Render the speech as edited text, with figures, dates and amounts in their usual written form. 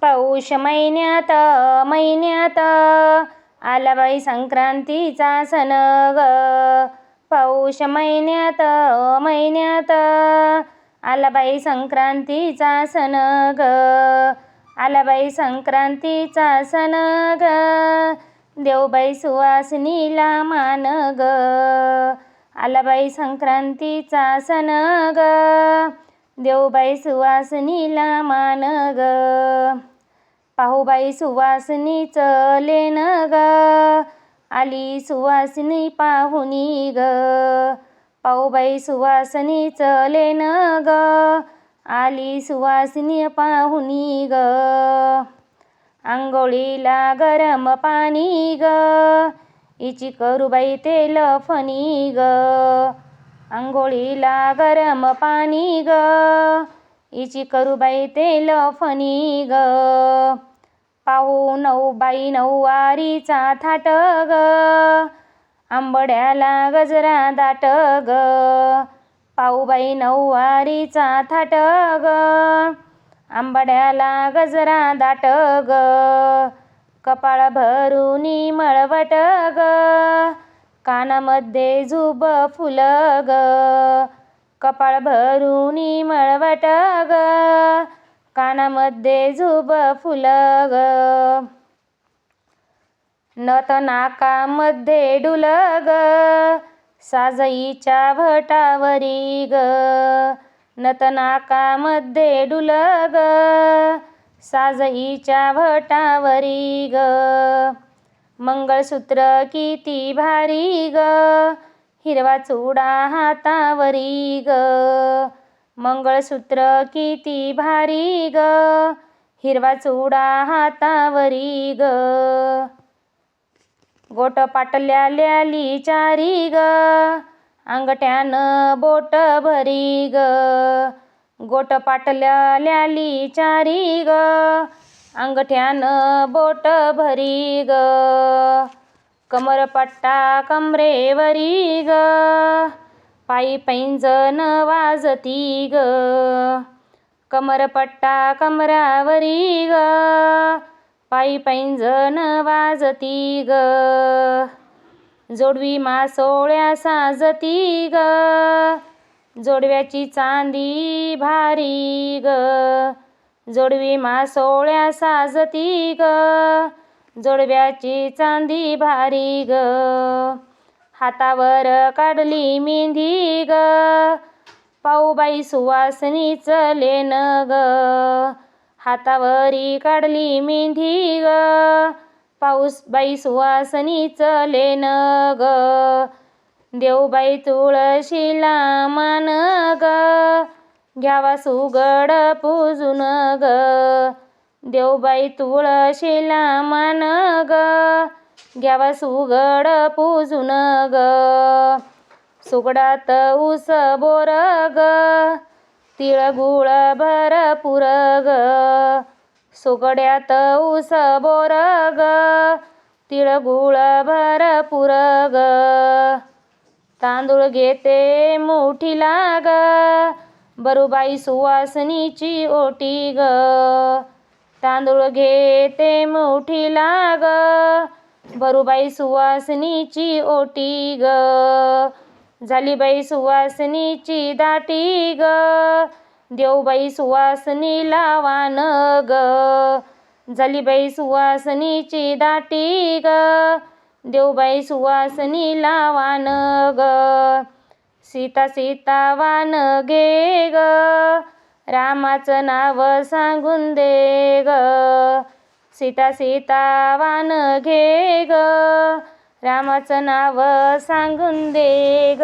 पौष महिन्यात आला बाई संक्रांतीचा सण ग. पौष महिन्यात आला बाई संक्रांतीचा सण ग. आला बाई संक्रांतीचा सण ग. देव बाई सुवासिनीला मान ग. आला बाई संक्रांतीचा सण ग. देव बाई सुवासिनीला मान ग. पाहू बाई सुवासिनीचं लेन ग. आली सुवासिनी पाहुणी ग. पाहू बाई सुवासिनीचं लेन ग. आली सुवासिनी पाहुणी ग. आंघोळीला गरम पाणी ग. हिची करू बाई तेल फणी ग. आंघोळीला गरम पाणी ग. हिची करू बाई तेल फणी ग. पाहू बाई नऊवारीचा थाट ग. आंबड्याला गजरा दाट ग. पाहू बाई नऊवारीचा थाट ग. आंबड्याला गजरा दाट ग. कपाळ भरुनी मळवट ग. कानामध्ये झुब फुल ग. कपाळ भरुनी मळवट ग. कानामध्ये झुब फुल ग. नथ नाकामध्ये डुल ग. साजईच्या भटावरी ग. नथ नाकामध्ये डुल ग. साजईच्या भटावरी ग. मंगळसूत्र किती भारी ग. हिरवा चुडा हातावरी ग. मंगळसूत्र किती भारी ग. हिरवा चुडा हातावरी ग. गोट पाटल्या ल्याली चारी ग. अंगठ्यानं बोट भरी ग. गोट पाटल्या ल्याली चारी ग. अंगठ्यानं बोट भरी ग. कमरपट्टा कमरेवरी ग. पायी पैंजण वाजती ग. कमरपट्टा कमरावरी ग. पायी पैंजण वाजती ग. जोडवी मासोळ्या साजती ग. जोडव्याची चांदी भारी ग. जोडवी मासोळ्या साजती ग. जोडव्याची चांदी भारी ग. हातावर काढली मेहंदी ग. पाहू बाई सुवासिनीचं लेन ग. हातावरी काढली मेहंदी ग. पाऊस बाई सुवासिनीचं लेन ग. देवबाई तुळशीला मान ग. घ्यावा सुगड पूजून ग. देवबाई तुळशीला मान ग. घ्यावा सुगड पूजून ग. सुगडात ऊस बोर ग. तिळगुळ भरपूर ग. सुगड्यात ऊस बोर ग. तिळगुळ भरपूर ग. तांदूळ घेते मुठीला ग. बरूबाई सुवासिनीची ओटी ग. तांदूळ घेते मुठीला ग. बरूबाई सुवासिनीची ओटी ग. झाली बाई सुवासिनीची दाटी ग. देवबाई सुवासिनीला वान ग. झाली बाई सुवासिनीची दाटी ग. देवबाई सुवासिनीला वान ग. सीता सीता वान घे ग. रामाचं नाव सांगून दे ग. सीता सीता वान घे ग. रामाचं नाव सांगून दे ग.